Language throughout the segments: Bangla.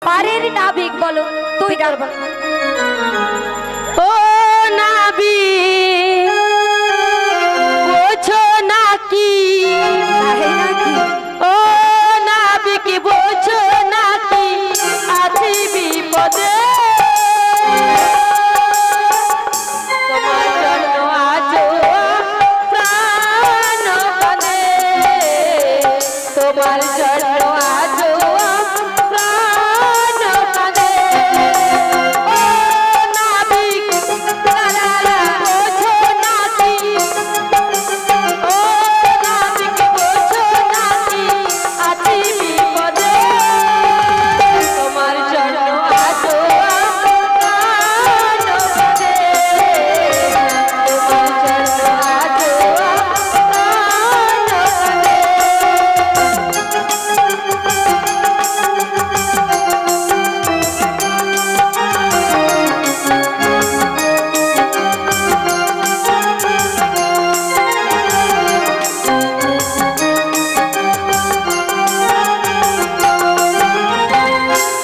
পারের নাবিক বলো তুই ডাকবো ও নাবিক বোঝো নাকি ও নাবিক বোঝো নাকি আছি বিপদে তোমার জন্য আজ প্রাণ কাঁদে তোমার জন্য আজ প্রাণ কাঁদে ও নাবিক বোঝো নাকি ও নাবিক বোঝো নাকি আছি বিপদে তোমার জন্য আজ প্রাণ কাঁদে তোমার জন্য আজ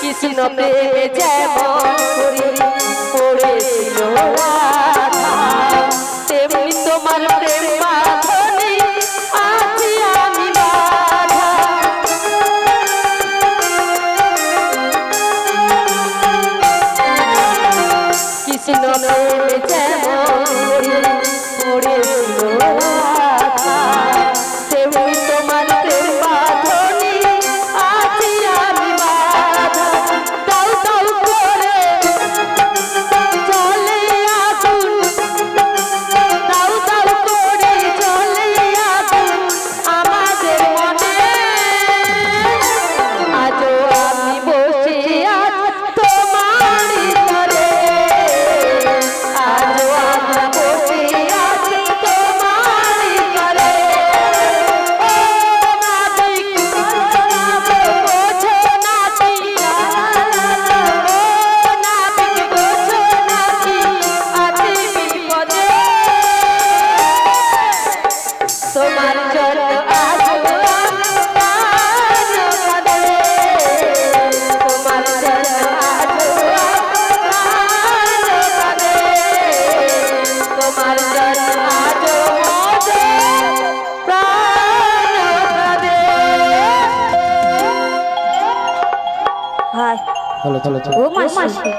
কৃষ্ণ প্রেমে যেমন করি পড়েছিল রাধা তেমনি তোমার প্রেম বাঁধনে আছি আমি বাধা কৃষ্ণ প্রেমে যেমন করি পড়েছিল রাধা তেমনি তোমার প্রেম বাঁধনে আছি আমি বাধা দাও দাও করে চলে আগুন দাও দাও করে চলে আগুন আমাদের মনে আজও আমি বসে আছি তোমারই তরে আজও আমি বসে আছি তোমারই তরে ও নাবিক বোঝো নাকি ও নাবিক বোঝো নাকি আছি বিপদে তোমার জন্য আজ প্রাণ কাঁদে তোমার জন্য আজ প্রাণ কাঁদে তোমার জন্য আজ প্রাণ কাঁদে হাই চলো চলো চলো ও মাসি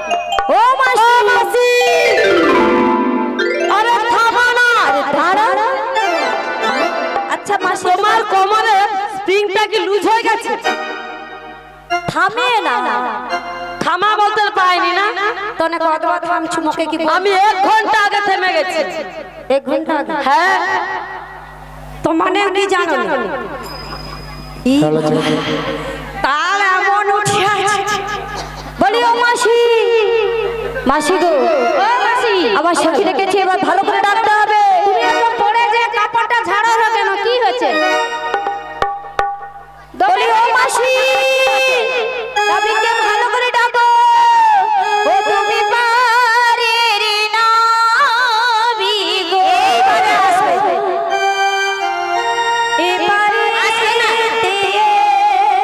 ও মাসি আরে থামো না আরে দাঁড়া আচ্ছা মাসি তোমার কোমরে স্প্রিংটা কি লুজ হয়ে গেছে থামে না থামা বলতে পাইনি না তনে কতবার থামছু মুখে কি আমি 1 ঘন্টা আগে থেমে গেছি 1 ঘন্টা আগে? হ্যাঁ তো মানে কি জানো না চলো চলো চলো। তার এমন উঠে আছে বলি ও মাসি মাসি গো ও মাসি আমার সখী রেখেছি এবার ভালো করে ডাকতে হবে তুমি এত পড়ে যে কাপড়টা ঝাড়ো না কেন কি হয়েছে বলি ও মাসি নাবিককে ভালো করে ডাকো ও তুমি পারের নাবিক গো এবারে আসবে এবারে আসবে না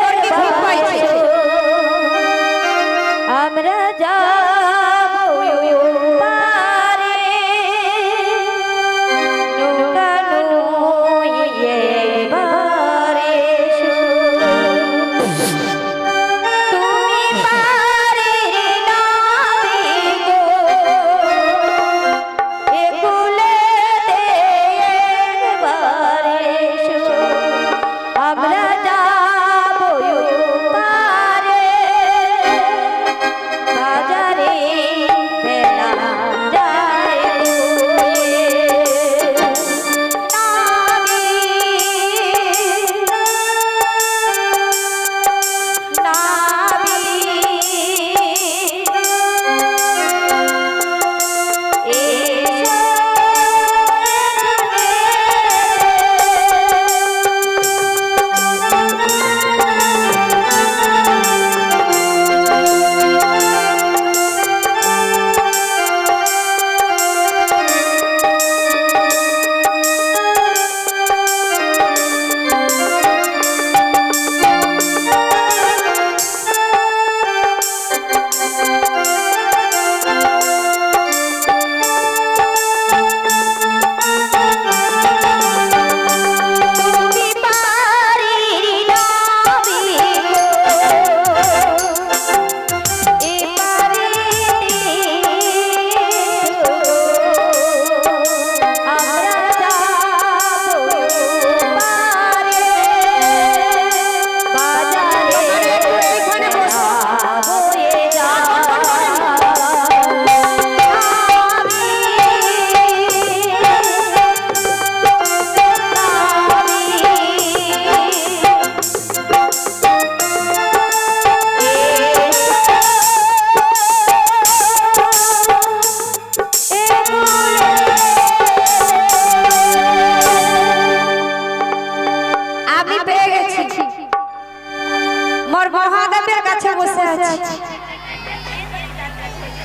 তোর কি ঠিক পাইছে আমরা যাব পারে নৌকা নৌয়ে এবারে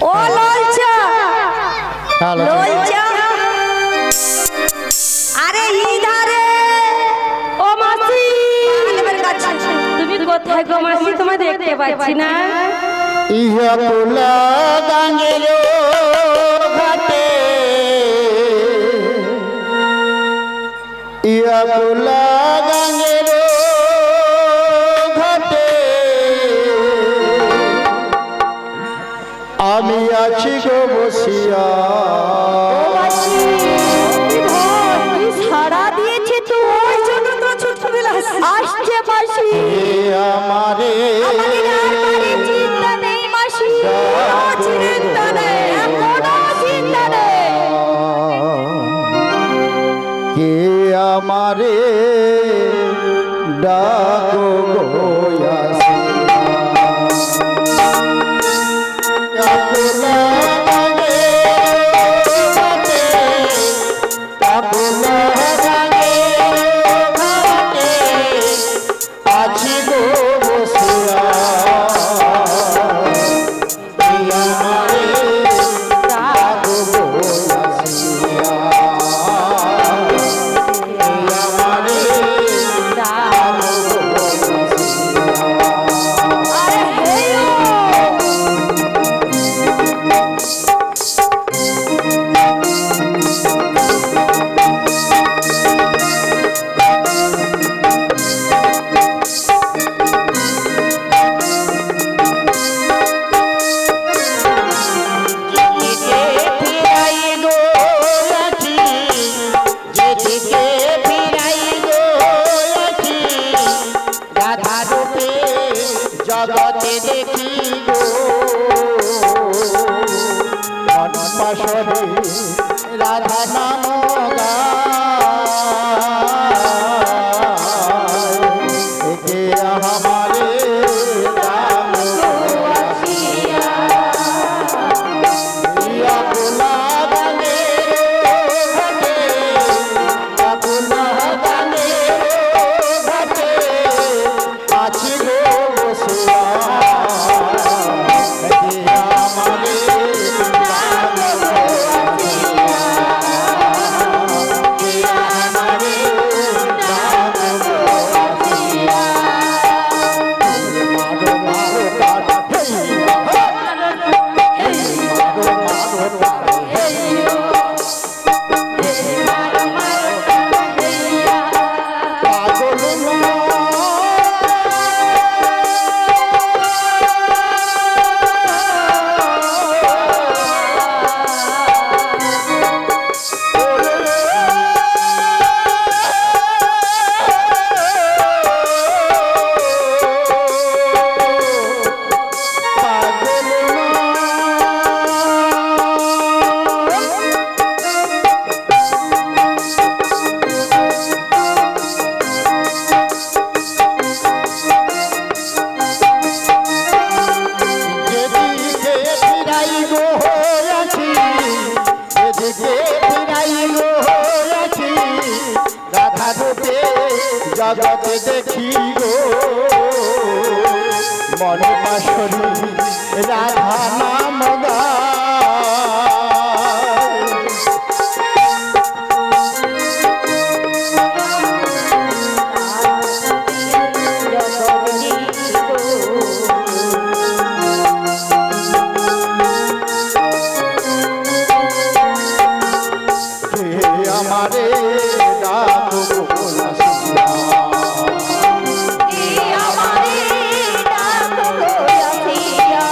ও ললচা ললচা আরে ইধারে ও মাসি তুমি কোথায় গো মাসি তোমায় দেখতে পাচ্ছি না ইহা পোলা গাঙ্গের ঘাটে ইহা পোলা গাঙ্গের ঘাটে আমি আছি গো বসিয়া সারা দিয়েছে তো ওই জন্য তো ছোটবেলা আসছে মাসি আমারে চিন্তা নেই মাসি চিন্তা নেই কোনো চিন্তা নেই কে আমারে ডাকো গোয়াসি জগতে দেখি গো মন পাশরে রাধা নাম গায়ে আমারে রাম গোয়াসিয়া ইয়া পোলা গাঙ্গের ঘাটে ইয়া পোলা গাঙ্গের ঘাটে আছি গো বসিয়া আমারে রাম গোয়াসিয়া আমারে রাম গোয়াসিয়া মারো মারো কাট মারো মারো কাট পাগল যেদিকে ফিরাই গো আছি যেদিকে ফিরাই গো আছি রাধা রূপে জগতে দেখি গো মন পাশরি রাধা নাম গায় আমারে ডাকো গোয়াসিয়া আমারে ডাকো গোয়াসিয়া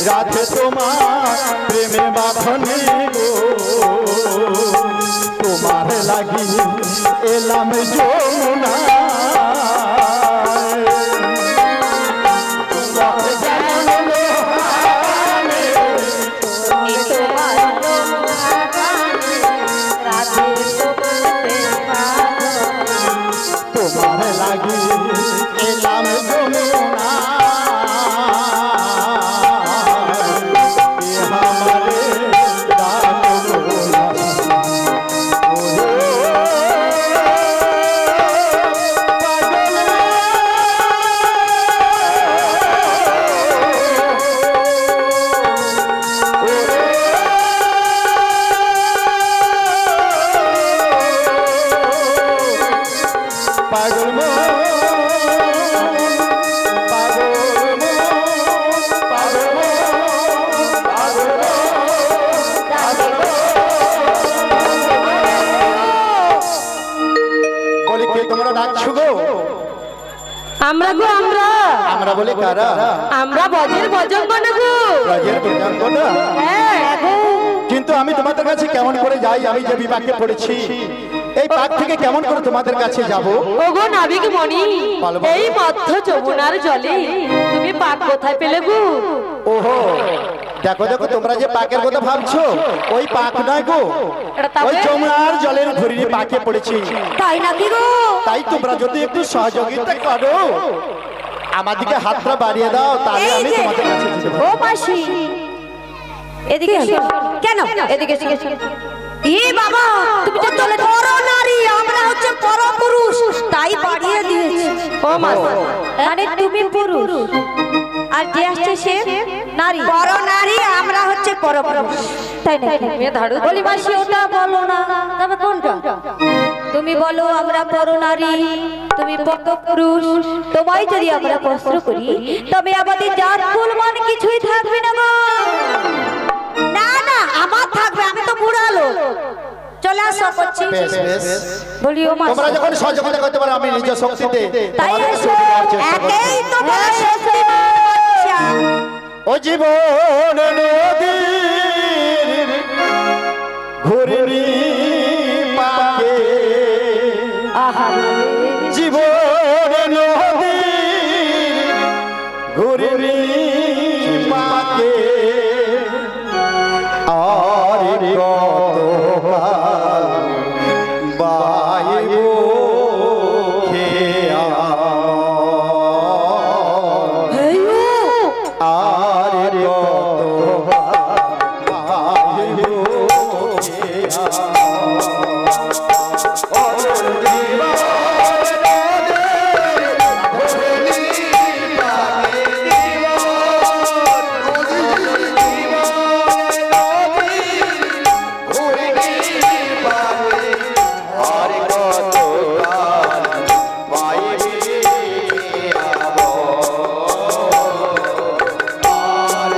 রাধে তোমার প্রেমে বাঁধনে গো তোমার লাগি এলাম যমুনা তোমার লাগি এলাম যমুনা আমারে ডাকো না পাগল মন পাগল মন পাগল বলে কে তোমরা ডাকছো গো? আমরা গো আমরা আমরা বলে কারা? আমরা বজের বজঙ্গন গো। রাজের বজঙ্গনা? হ্যাঁ কিন্তু আমি তোমাদের কাছে কেমন করে যাই? আমি যে বিপাকে পড়েছি এই পাক থেকে কেমন করে তোমাদের কাছে যাব? ওগো নাবিক মণি, এই মধ্য যমুনার জলে তুমি পাক কোথায় পেলে গো? ওহো দেখো দেখো তোমরা যে পাকের কথা ভাবছো ওই পাক নয় গো, ওই যমুনার জলের ঘুরিয়ে পাকে পড়েছি। তাই নাকি গো? তাই তোমরা যদি একটু সহযোগিতা করো আমাদেরকে হাতটা বাড়িয়ে দাও তাহলে আমি তোমাদের কাছে যেতে পারবো। ও মাসি এদিকে এসো। কেন এদিকে এসো। এ বাবা তুমি তো চলে বড় নারী, আমরা হচ্ছে পরপুরুষ, তাই বাড়িয়ে দিয়েছি। ও মাসি মানে তুমি পুরুষ আর যে আসছে সে নারী। বড় নারী, আমরা হচ্ছে পরপুরুষ, তাই না? বলি মাসি ওটা বলো না, তবে কোনটা? তুমি বলো আমরা পর নারী, তুমি পরপুরুষ। তোমায় যদি আমরা প্রশ্ন করি তবে আমাদের জাত কুল মান কিছুই থাকবে না গো। না না আমার থাকবে, আমি তো বুড়া লোক। চলে আসো করছি। বেশ বেশ বলিও মাসি তোমরা যখন সহযোগিতা করতে পারো আমি নিজ শক্তিতে তাই তোমাদের এসো, চেষ্টা করব। একেই তো বড় শক্তি বাচ্চা। ও জীবন নদীর ঘুরনি পাকে আহা জীবন নদীর ঘুরনি পাকে আর কত বাইবো খেয়া আর কত বাইবো আর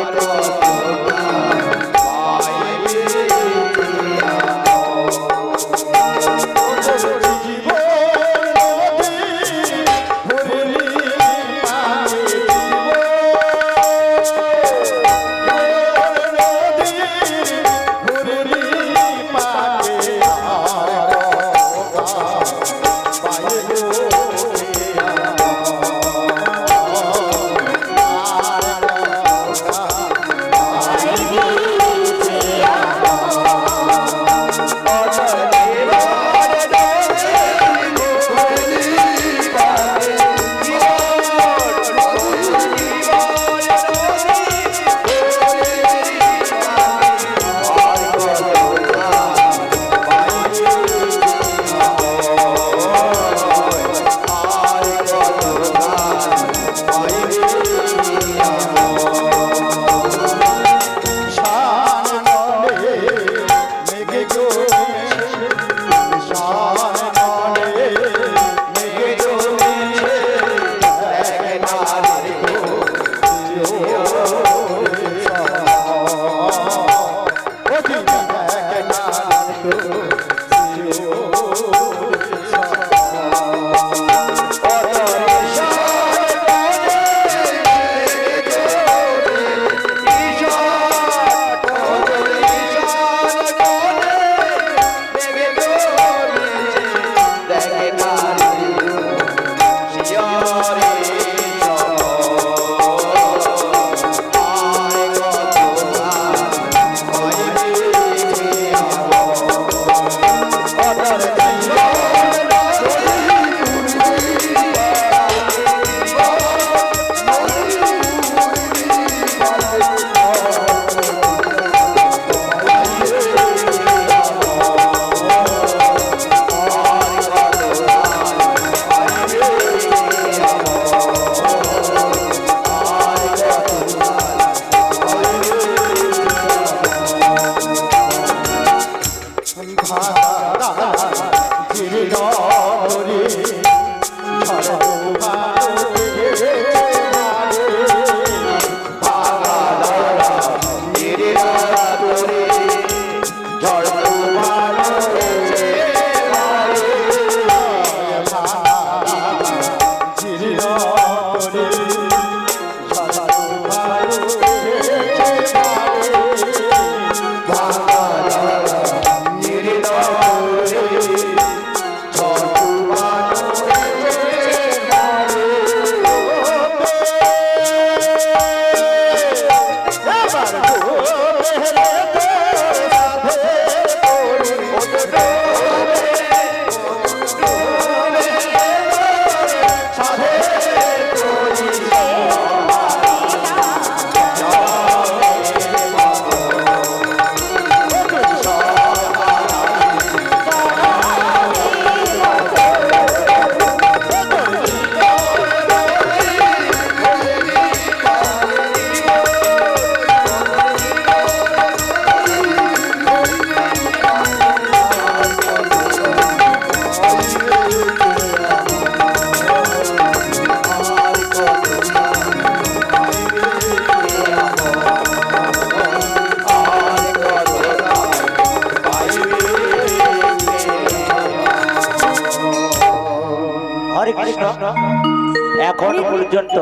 এখন পর্যন্ত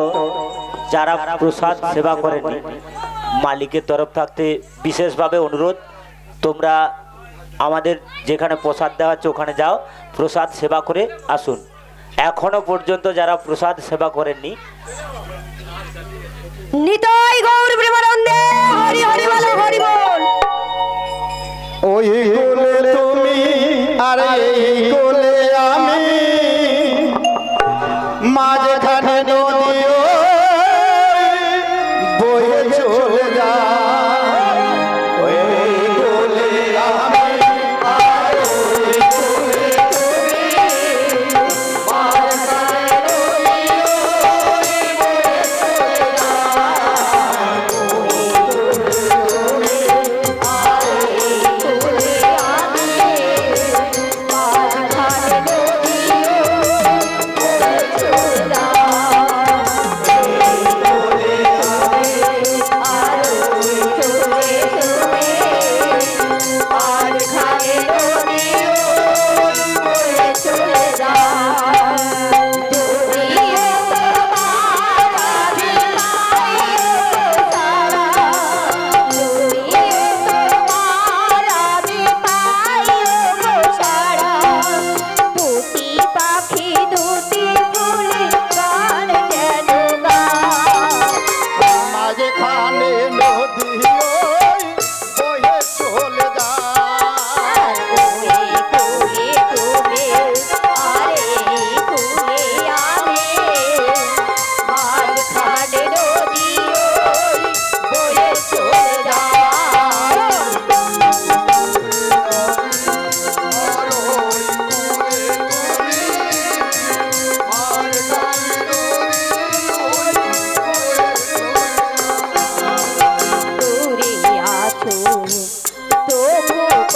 যারা প্রসাদ সেবা করেনি মালিকের তরফ থাকতে বিশেষভাবে অনুরোধ, তোমরা আমাদের যেখানে প্রসাদ দেওয়া হচ্ছে ওখানে যাও, প্রসাদ সেবা করে আসুন। এখনো পর্যন্ত যারা প্রসাদ সেবা করেননি, নিতাই গৌর প্রেমানন্দে হরি হরি বল হরি বল। ওই কোলে তুমি আর এই কোলে আমি, মাঝখানে নদী বয়ে চলে যায়। ওই কোলে আমি আর ওই কোলে তুমি, মাঝখানে নদী বয়ে চলে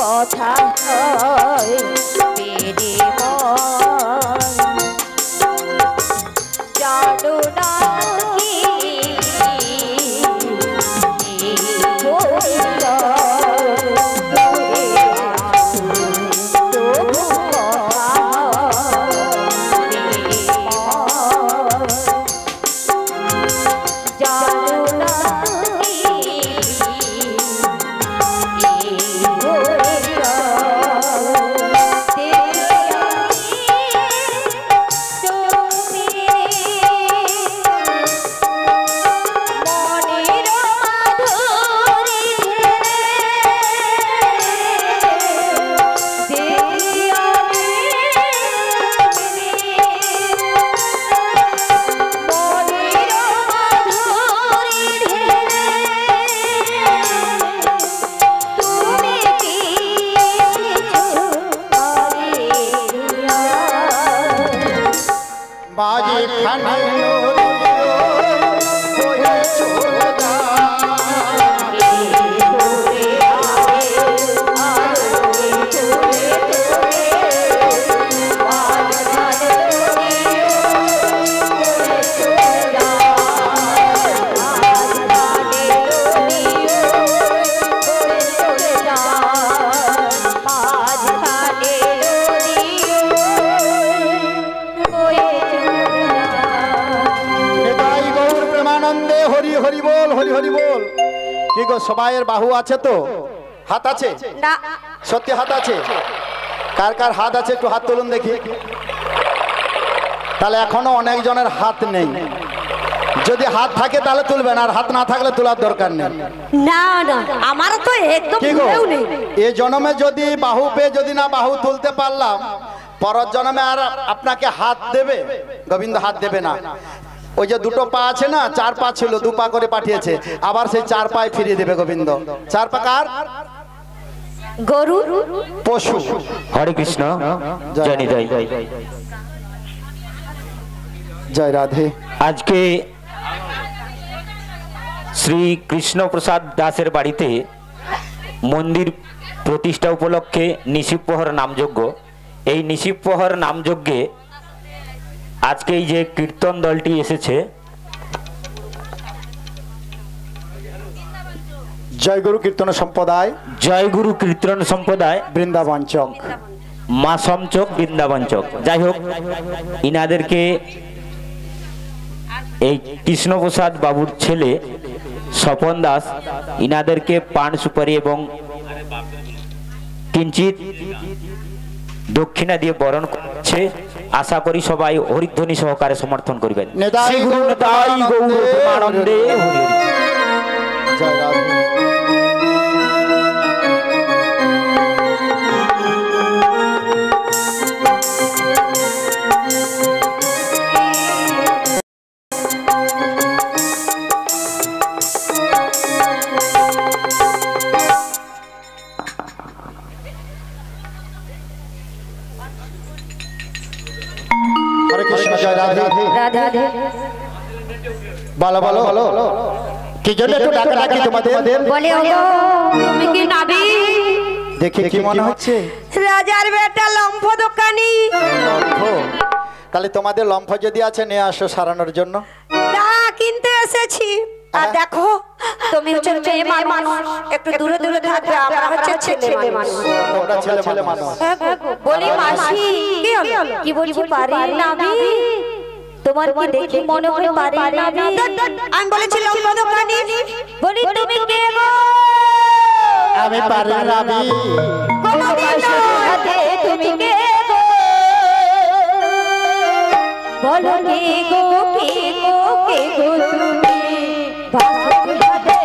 কথা হয় বেড়ে মন জানো না কি সবাইয়ের বাহু আছে তো? হাত আছে না? সত্যি হাত আছে? কার কার হাত আছে একটু হাত তুলুন দেখি। তাহলে এখনো অনেক জনের হাত নেই। যদি হাত থাকে তাহলে তুলবেন, আর হাত না থাকলে তোলার দরকার নেই। না না, আমার তো একদম ভুলেও নেই। এই জন্মে যদি বাহু পেয়ে যদি না বাহু তুলতে পারলাম, পরের জন্মে আর আপনাকে হাত দেবে? গোবিন্দ হাত দেবে না। ওই যে দুটো পা আছে না, 4 পা ছিল, 2 পা করে পাঠিয়েছে, আবার সেই 4 পায়ে ফিরিয়ে দেবে গোবিন্দ। 4 পা কার? গরু পশু। হরে কৃষ্ণ, জয় নিতাই। জয় রাধে। আজকে শ্রী কৃষ্ণ প্রসাদ দাসের বাড়িতে মন্দির প্রতিষ্ঠা উপলক্ষে নিশিব প্রহর নামযজ্ঞ। এই নিশিব প্রহর নামযজ্ঞে আজকে এই যে কীর্তন দলটি এসেছে, জয়গুরু কীর্তন সম্প্রদায়, জয়গুরু কীর্তন সম্প্রদায় বৃন্দাবন চক, মাসম চক, বৃন্দাবন চক। যাই হোক, ইনাদেরকে এই কৃষ্ণপ্রসাদ বাবুর ছেলে স্বপন দাস ইনাদেরকে পান সুপারি এবং কিঞ্চিত দক্ষিণা দিয়ে বরণ করছে। আশা করি সবাই হরিধ্বনি সহকারে সমর্থন করবেন। নিতাই শ্রী গুরু নিতাই গৌর প্রেমানন্দে হরি হরি। জয় রাধে। হরে কৃষ্ণ, জয় রাধে। রাধে রাধে। বলো বলো বলো কি জন্য একটু ডাকা ডাকি তোমাদের? বলে ওগো তুমি কি নাবি? দেখে কি মনে হচ্ছে? রাজার বেটা লম্ফ দোকানি। লম্ফ? তাহলে তোমাদের লম্ফ যদি আছে নিয়ে আসো সারানোর জন্য। না কিনতে এসেছি। আর দেখো তুমি হচ্ছে মেয়ে মানুষ, একটু দূরে দূরে থাকবে, আমরা হচ্ছে ছেলে মানুষ। তোমরা ছেলে ছেলে মানুষ। বলি মাসি কি হলো? কি বলছি পারি নাবি? তোমার কি দেখে মনে হয় পারি নাবি? আমি বলেছি লম্ফ দোকানি। বলি তুমি কে গো? আমি পারি নাবি। তুমি কে গো? বলো কে গো কে গো কে গো তুমি? ভাসুরাতে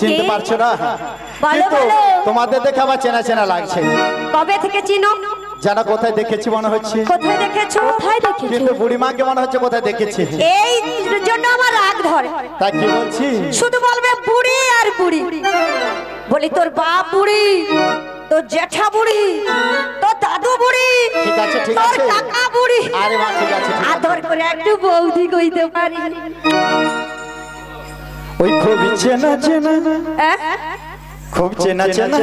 চিনতে পারছো না? কিন্তু তোমাদের দেখে আবার চেনা চেনা লাগছে। কবে থেকে চিনো? জানা কোথায় দেখেছি মনে হচ্ছে? কোথায় দেখেছো? কোথায় দেখেছো? কিন্তু বুড়িমাকে মনে হচ্ছে কোথায় দেখেছি। এই জন্য আমার রাগ ধরে। তাই কি বলছি? শুধু বলবে বুড়ি আর বুড়ি। বলি তোর বাপ বুড়ি, তোর জেঠা বুড়ি, তোর দাদু বুড়ি, ঠিক আছে ঠিক তোর আছে। কাকা বুড়ি। আরে মা ঠিক আছে ঠিক আছে। আদর করে একটু বৌদি কইতে পারি। ওই খুব চেনা চেনা, খুব চেনা চেনা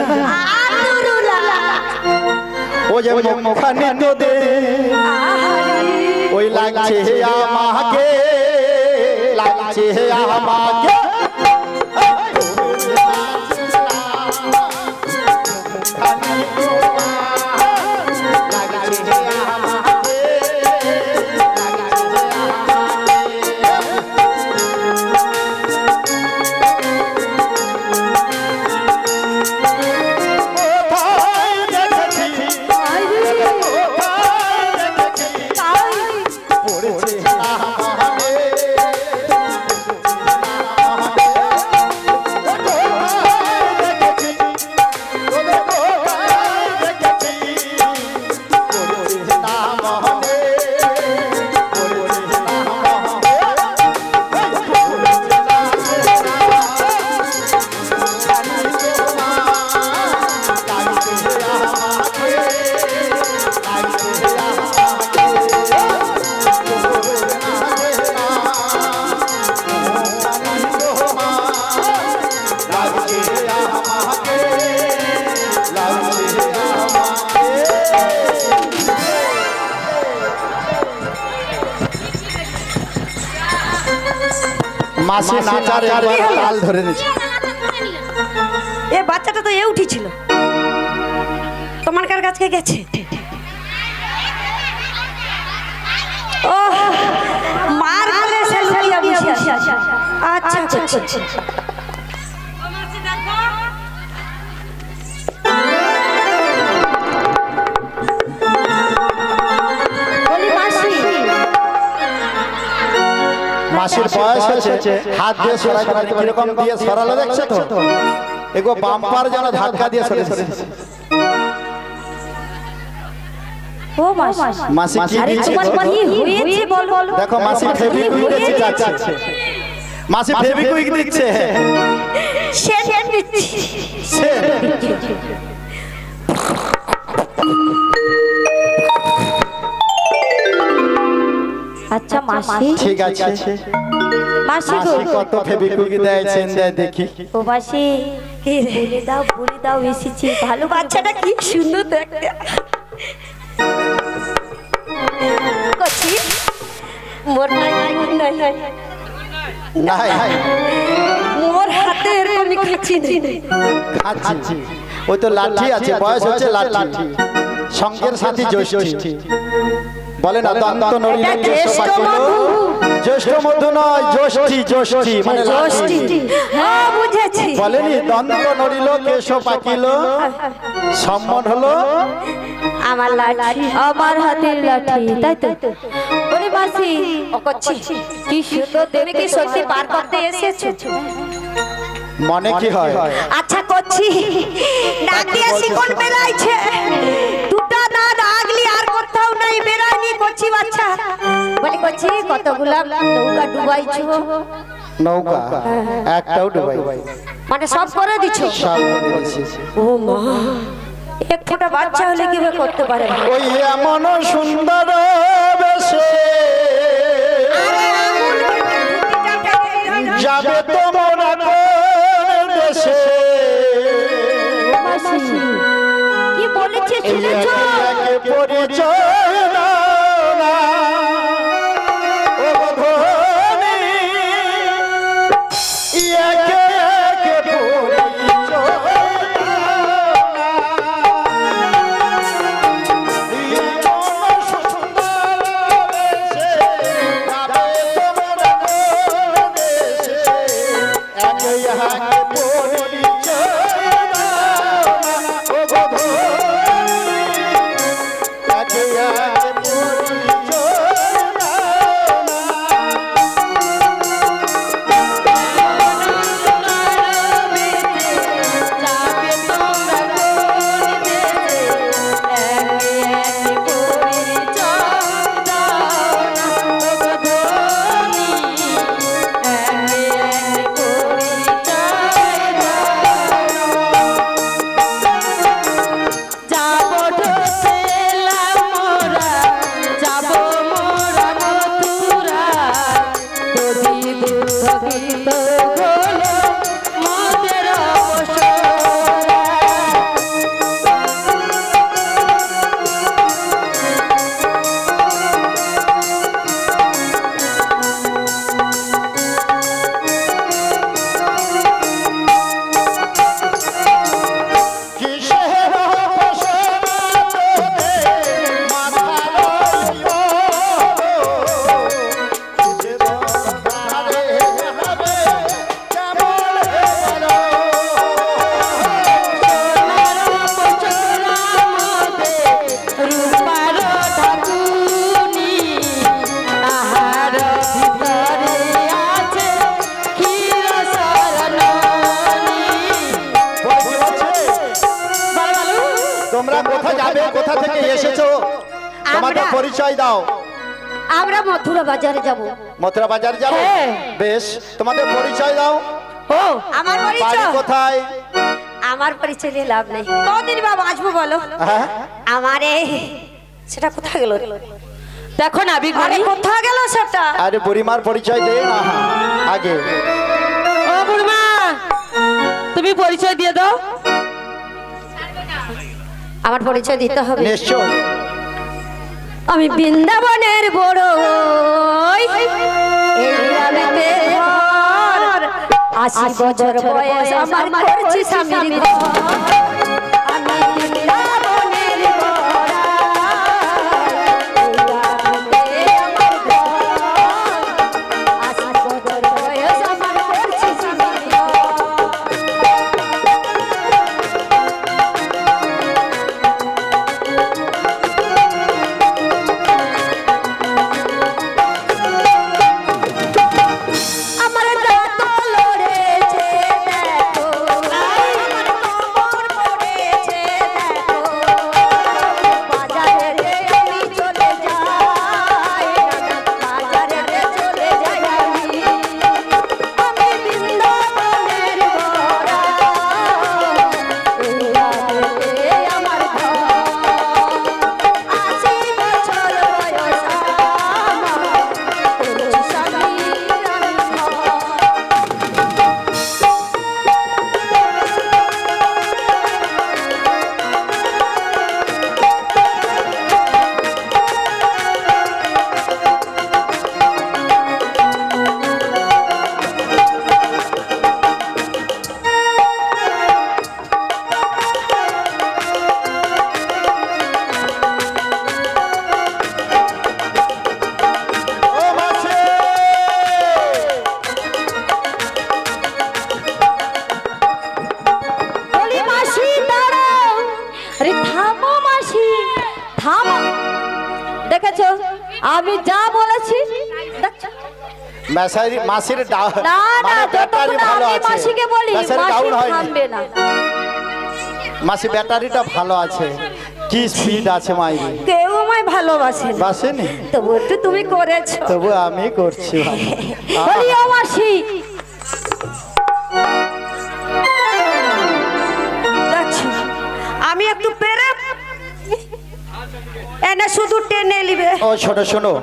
ও যে মুখখানি তোদের ওই লাগছে আমাকে, লাগছে আমাকে। মাসি নাচার একবার তাল ধরে নিয়েছে। এ বাচ্চাটা তো এ উঠেছিল, তোমার কার কাছে গেছে? ও মার করে সেলফিয়া বসে আছে। আচ্ছা আচ্ছা আচ্ছা। মাসির বয়স হয়েছে, হাত দিয়ে সরাইতে পারি কিরকম দিয়ে সরালো দেখছো তো, এগো বাম্পার যেন ধাক্কা দিয়ে সরেছে। ও মাসি, মাসি কি আরে দিচ্ছে তোমার গো? কি হয়েছে বলো? দেখো মাসি ফেভিকুইক দিচ্ছে যাচ্ছে, মাসি ফেভিকুইক দিচ্ছে, সেন দিচ্ছি। আচ্ছা মাসি, ঠিক আছে। মাসি গো, মাসি কত ফেভিকুইক দেয় সেন দেয় দেখি। ও মাসি বলে দাও এসেছি, ভালো বাচ্চাটা কি সুন্দর দেখতে। কচি মোর নাই নাই মোর হাতে এরকমই খাচ্ছি খাচ্ছি, ওই তো লাঠি আছে, বয়স হচ্ছে লাঠি, সঙ্গের সাথী জ্যৈষ্ঠী বলে না, দন্ত নড়িলে কেশ পাকিল, জ্যৈষ্ঠ মধু নয় জ্যৈষ্ঠী মানে জ্যৈষ্ঠী। হ্যাঁ বুঝেছি। বলেনি দন্ত নড়িল কেশ পাকিল, সম্মান হলো আমার লাঠি, আমার হাতের লাঠি, তাই তো? ওরে মাসি, ও কচ্ছি কি সুন্দর, তুমি কি সত্যি পার করতে এসেছো? মনে কি হয়? আচ্ছা করছি, ডাক দিয়ে শিকল বেরাইছে, দুটা না ডাকলি আর কোথাও নাই বেরাইনি করছি বাচ্চা। বলি করছি কতগুলা নৌকা ডুবাইছো? নৌকা একটাও ডুবাই, মানে সব করে দিছো? সব করে দিছি। ও মা, এক ফোঁটা বাচ্চা হলে কিভাবে করতে পারে? ওই এমন সুন্দর বেশে যাবে তোমরা কোন দেশে, কি বলেছে শুনেছো? একে পরিচয় দাও না, ও ধনী, একে একে পরিচয় দাও না। এমন সুন্দর বেশে যাবে তোমরা কোন দেশে, একে একে পরিচয় দাও না, ও ধনী, একে একে পরিচয় দাও না। তোমরা কোথা যাবে, কোথা থেকে এসেছো, তোমাদের পরিচয় দাও। আমরা মথুরা বাজারে যাব। মথুরা বাজার যাবে? বেশ, তোমাদের পরিচয় দাও। ও আমার বাড়ি পরিচয়? কোথায়? আমার পরিচয় নিয়ে লাভ নেই। কদিন বাবা আসবো বলো? হ্যাঁ আমারে সেটা কোথায় গেল? দেখো না আরে কোথায় গেল সেটা? আরে বুড়িমার পরিচয় দে না আগে। ও বুড়মা, তুমি পরিচয় দিয়ে দাও। আমার পরিচয় দিতে হবে। নিশ্চয়। আমি বৃন্দাবনের বড়, এই গ্রামেতে ঘর, 80 বছর বয়স আমার করছি স্বামীর ঘর। আমি বৃন্দাবনের বড়, এই গ্রামেতে আমার ঘর, 80 বছর বয়স আমার করছি স্বামীর ঘর। বলেছি দেখছো? মাসির না না, মানে ব্যাটারি যতক্ষণ ভালো আমি আছে, মাসিকে বলি ব্যাটারি মাসি ডাউন হয়নি। থামবে না। মাসি ব্যাটারিটা ভালো আছে, কি স্পিড আছে মাইরি। কেউ আমায় ভালোবাসে না, বাসেনি তবু একটু তুমি করেছো। তবু আমি করছি ভালো। বলি ও মাসি, দেখছো আমি একটু পেরে এনে শুধু টেনে নিবে। ও শোনো শোনো,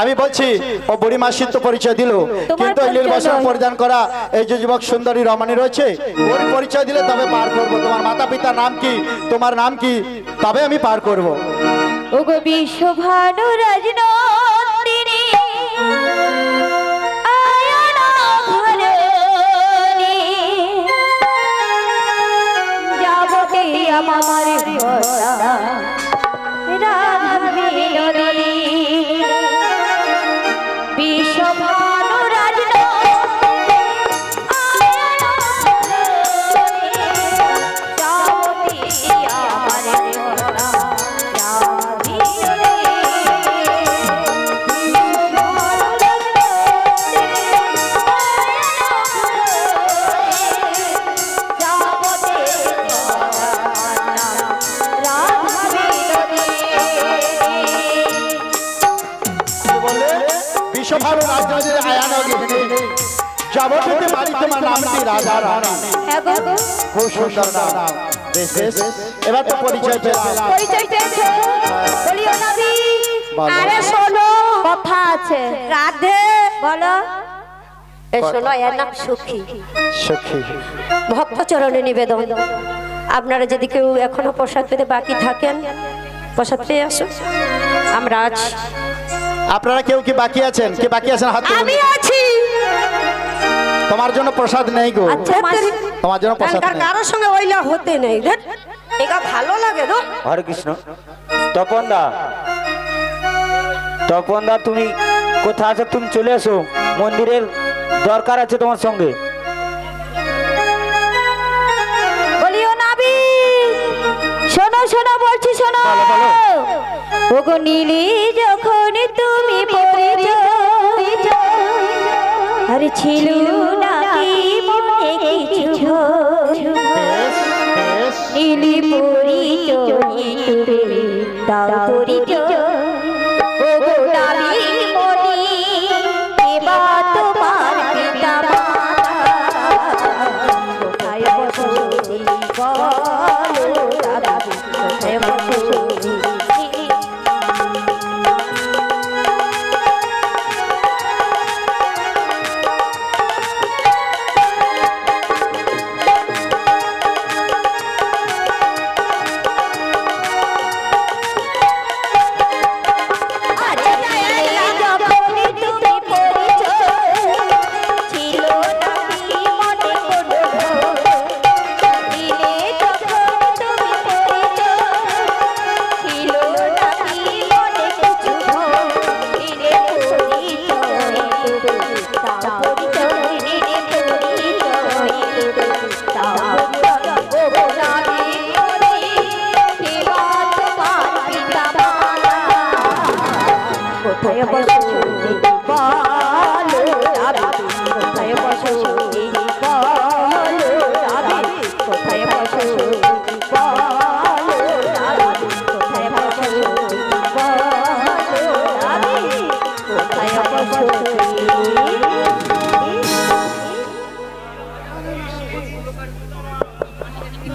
আমি বলছি ও বুড়ি মাসির তো পরিচয় দিল, কিন্তু এই নীল বস্ত্র পরিধান করা এই যে যুবক সুন্দরী রমণী রয়েছে ওর পরিচয় দিলে তবে পার করব। তোমার মাতা পিতার নাম কি, তোমার নাম কি, তবে আমি পার করব। ওগো বিশ্বভানু রাজনন্দিনী আয়না ঘরে যাবতে আমার ঘটা রাধা বিনোদিনী বিশ্বভানু রাজনন্দিনী আয়না ঘরে যাবতে আমার ঘটা বিশ্বভানু রাজনন্দিনী আয়ান যাবতীয় বাড়ি তোমার নামটি রাধা রানী। খুব সুন্দর নাম, বেশ বেশ। এবার তো পরিচয় পেলাম। পরিচয় পেয়েছো? বলিও নবী। বলো। আরে শোনো, কথা আছে। রাধে বলো। এ শোনো, এর নাম সুখী। সখী ভক্ত চরণে নিবেদন, আপনারা যদি কেউ এখনো প্রসাদ পেতে বাকি থাকেন প্রসাদ পেয়ে আসো। আমরা আছি। আপনারা কেউ কি বাকি আছেন? কে বাকি আছেন হাত তুলুন। আমি আছি। তোমার জন্য প্রসাদ নেই গো, আচ্ছা তোমার জন্য প্রসাদ নেই। কারোর সঙ্গে ওইলা হতে নেই, এটা ভালো লাগে তো। হরে কৃষ্ণ। তপন দা, তপন দা তুমি কোথায় আছো? তুমি চলে এসো, মন্দিরের দরকার আছে তোমার সঙ্গে। বলিও নাবি, শোনো শোনো বলছি শোনো। ওগো নীলি যখন তুমি পরিচিত, আরে ছিল নাকি মনে কিছু নীলি পরিচয় দাও পরিচয়। ওগো নাবি মনি এবা তোমার পিতা কোথায় বসো বলো দাদা, কোথায় বসো?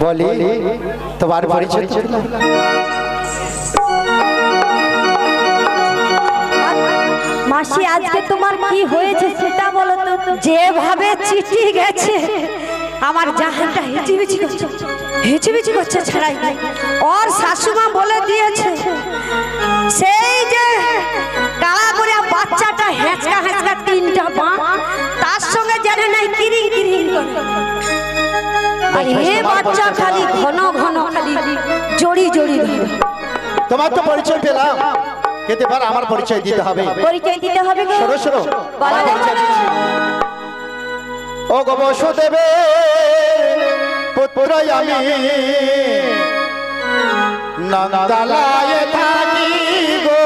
বলি তোমার পরিচয় মাসি, আজকে তোমার কি হয়েছে সেটা বলো তো। যেভাবে চিঠি গেছে আমার জাহানটা হিচিবিচি করছে, হিচিবিচি করছে ছাড়াই নাই। ওর শাশুমা বলে দিয়েছে সেই যে কালা করে বাচ্চাটা হেঁচকা হেঁচকা তিনটা পা, তার সঙ্গে জানে নাই কিরিং কিরিং করে। আর এ বাচ্চা খালি ঘন ঘন খালি জড়ি জড়ি ধরে। তোমার তো পরিচয় পেলাম, কিন্তু এবার আমার পরিচয় দিতে হবে। পরিচয় দিতে হবে গো। শোনো শোনো, বলো, পরিচয় দিচ্ছি। ও গো বসুদেবে পুত্র আমি, নন্দালয়ে থাকি গো,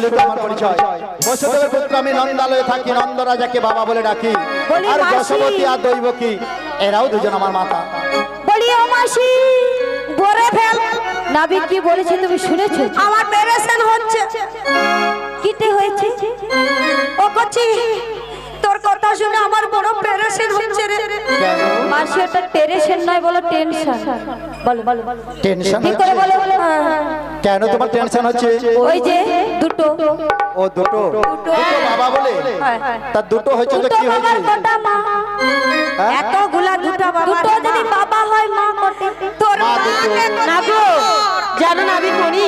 শুনলে তো আমার পরিচয়। বসুদেবের পুত্র আমি, নন্দালয়ে থাকি, নন্দ রাজাকে বাবা বলে ডাকি। বলি আর মাসি। যশোবতী আর দৈবকী এরাও দুজন আমার মাতা। বলি ও মাসি বরে ফেল। নাবিক কি বলেছে তুমি শুনেছো? আমার পেরেশান হচ্ছে। কিতে হয়েছে? ও কচি তোর কথা শুনে আমার বড় পেরেশান হচ্ছে রে। কেন? মাসি ওটা পেরেশান নয়, বলো টেনশন। বলো বলো টেনশন ঠিক করে বলো। কেন তোমার টেনশন হচ্ছে? ওই যে দুটো ও দুটো দুটো বাবা বলে? তা দুটো হচ্ছে তো দুটো কি হয়েছে? বাবার কটা মা? হ্যাঁ? এতগুলা দুটো বাবা, দুটো যদি বাবা হয় মা কটে? তোর মা দুটো। না গো, জানো না আমি মনি,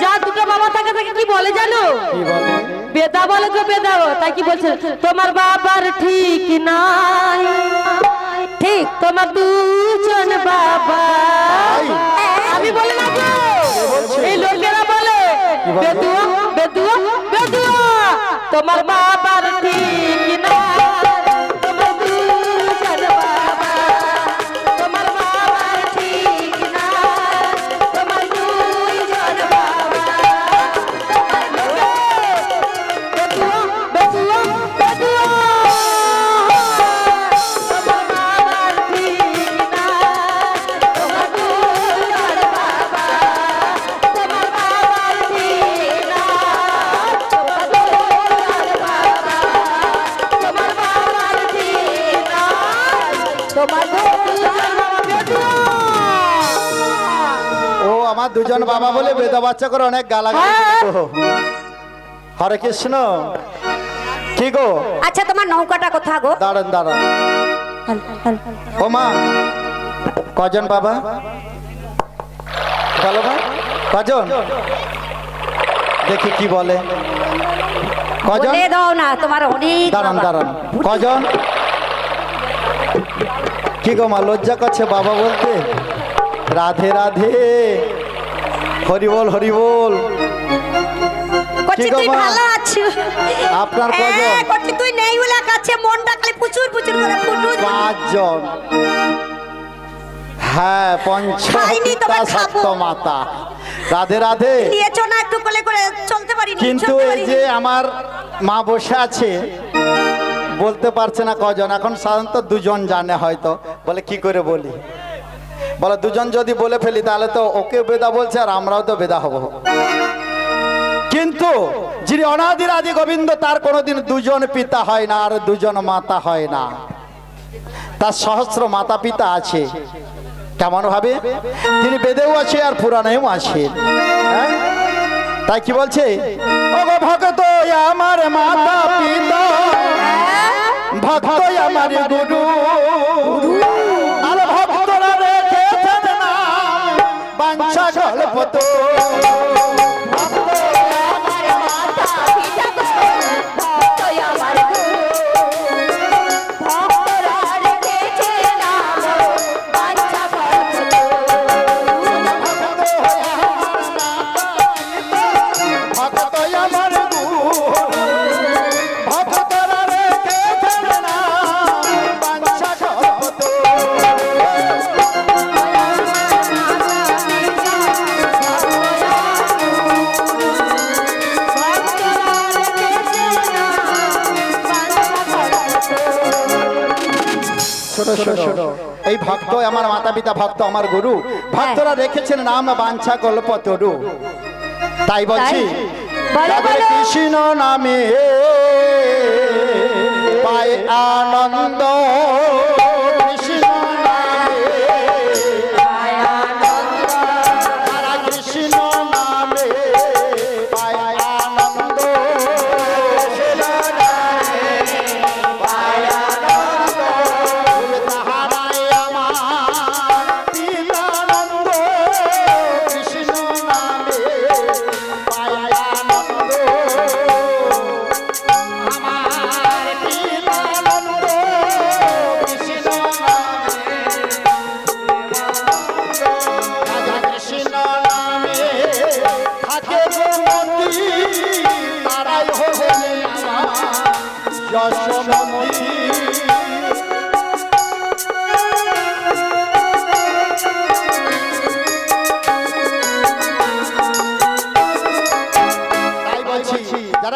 যা দুটো বাবা থাকে তাকে কি বলে জানো? কি বলে? বেদা বলে তো বেদা। তাই কি বলছে? তোমার বাবার ঠিক নাই, ঠিক তোমার দুজন বাবা। তাই? আমি বলি না গো, এই লোকেরা বলে বেদুয়া বেদুয়া বেদুয়া, তোমার বাবার ঠিক নাই, তোমার দুজন বাবা, তোমার বাবার ঠিক নাই, তোমার দুজন বাবা। বেদুয়া বেদুয়া বেদুয়া, তোমার বাবার ঠিক নাই, তোমার দুজন বাবা, তোমার বাবার ঠিক নাই, তোমার দুজন বাবা, তোমার বাবার ঠিক নাই, তোমার দুজন বাবা। বেদুয়া ও আমার দুজন বাবা বলে বেদা বাচ্চা করে অনেক গালাগালি দিত। হরে কৃষ্ণ। কি গো? আচ্ছা তোমার নৌকাটা কোথা গো? দাঁড়ান দাঁড়ান। ও মা, কজন বাবা বলো মা, কজন? দেখি কি বলে। কজন? বলে দাও না, তোমার অনেক দাঁড়ান বাবা। দাঁড়ান। কজন? কি গো মা, লজ্জা করছে বাবা বলতে? রাধে রাধে, হরি বল হরি বল। কচি কি গো তুই মা? ভালো আছিস? আপনার কজন? কচি তুই নেই বলে কাছে মনটা খালি পুচুর পুচুর করে ফুটু। পাঁচজন। হ্যাঁ, খাইনি তবে পঞ্চপিতা খাবো। সপ্ত মাতা। রাধে রাধে। নিয়েছো না একটু কোলে করে চলতে পারিনি। কিন্তু চলতে এই পারিনি। যে আমার মা বসে আছে, বলতে পারছে না কজন। এখন সাধারণত দুজন জানে হয়তো, বলে কি করে বলি। বলে দুজন যদি বলে ফেলি তাহলে তো ওকে বেদা বলছে আর আমরাও তো বেদা হব। কিন্তু যিনি অনাদির আদি গোবিন্দ, তার কোনোদিন দুজন পিতা হয় না আর দুজন মাতা হয় না। তার সহস্র মাতা পিতা আছে। কেমন ভাবে? তিনি বেদেও আছে আর পুরাণেও আছে। হ্যাঁ? তাই কি বলছে? ও গো ভক্ত আমার মাতা পিতা, ভক্ত আমার গুরু, আর ভক্তরা রেখেছেন নাম বাঞ্ছা গল্পত। ভক্ত আমার গুরু, ভক্তরা রেখেছেন নাম বাঞ্ছা গল্পত। শোনো শোনো শোনো, এই ভক্ত আমার মাতা পিতা, ভক্ত আমার গুরু, ভক্তরা রেখেছেন নাম বাঞ্ছা কল্পতরু। তাই বলছি, বলো, যাদের বলো। কৃষ্ণ নামে পায় আনন্দ, কৃষ্ণ নামে পায় আনন্দ, তারা কৃষ্ণ নামে পায় আনন্দ, কৃষ্ণ নামে পায় আনন্দ, তাহারাই আমার পিতানন্দ, কৃষ্ণ নামে পায় আনন্দ, আমার পিতানন্দ,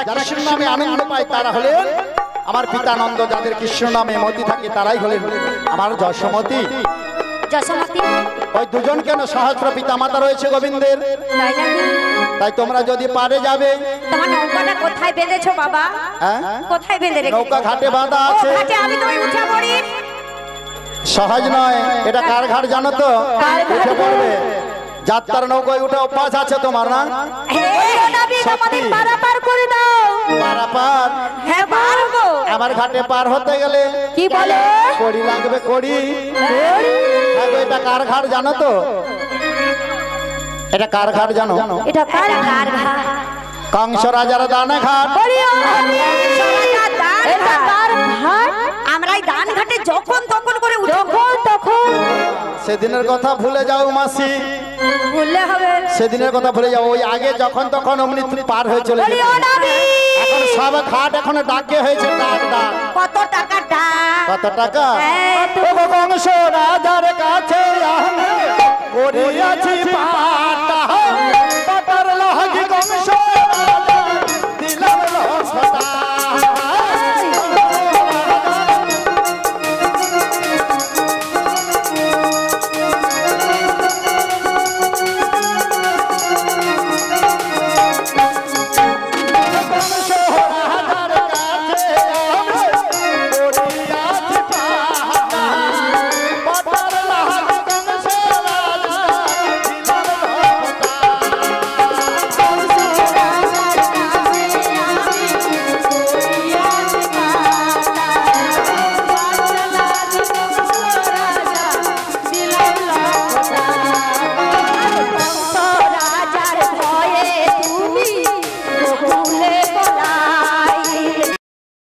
যারা কৃষ্ণ নামে আনন্দ পায় তারা হলেন আমার পিতানন্দ, যাদের কৃষ্ণ নামে মতি থাকে তারাই হলেন আমার যশোমতি। যশোমতি ওই দুজন কেন, সহস্র পিতামাতা রয়েছে গোবিন্দের। তাই নাকি? তাই তোমরা যদি পারে যাবে। তোমার নৌকাটা কোথায় বেঁধেছো বাবা? হ্যাঁ, কোথায় বেঁধে রেখেছো? নৌকা ঘাটে বাঁধা ও আছে। ঘাটে আমি তো উঠে পড়ি। সহজ নয়, এটা কার ঘাট জানো তো? উঠে পড়বে। যাত্রার নৌকায় উঠে অভ্যাস আছে তোমার না? আমাদের পারাপার করে দাও। পারাপার? হ্যাঁ পারবো। আমার ঘাটে পার হতে গেলে কি বলে? কড়ি লাগবে, কড়ি। এটা কার ঘাট জানো তো? এটা কার ঘাট জানো? এটা কার ঘাট? কংস রাজার দানে ঘাট। এটা কার ঘাট? আমরাই দান ঘাটে যখন তখন করে উঠি। যখন তখন? সেদিনের কথা ভুলে যাও মাসি, ভুললে হবে। সেদিনের কথা ভুলে যাও। ওই আগে যখন তখন অমনি তুমি পার হয়ে চলে যেতে। এখন সব ঘাট এখন ডাকে হয়েছে, ডাক ডাক। কত টাকা ডাক? কত টাকা? হ্যাঁ, ও কংস রাজার কাছে আমি করিয়াছি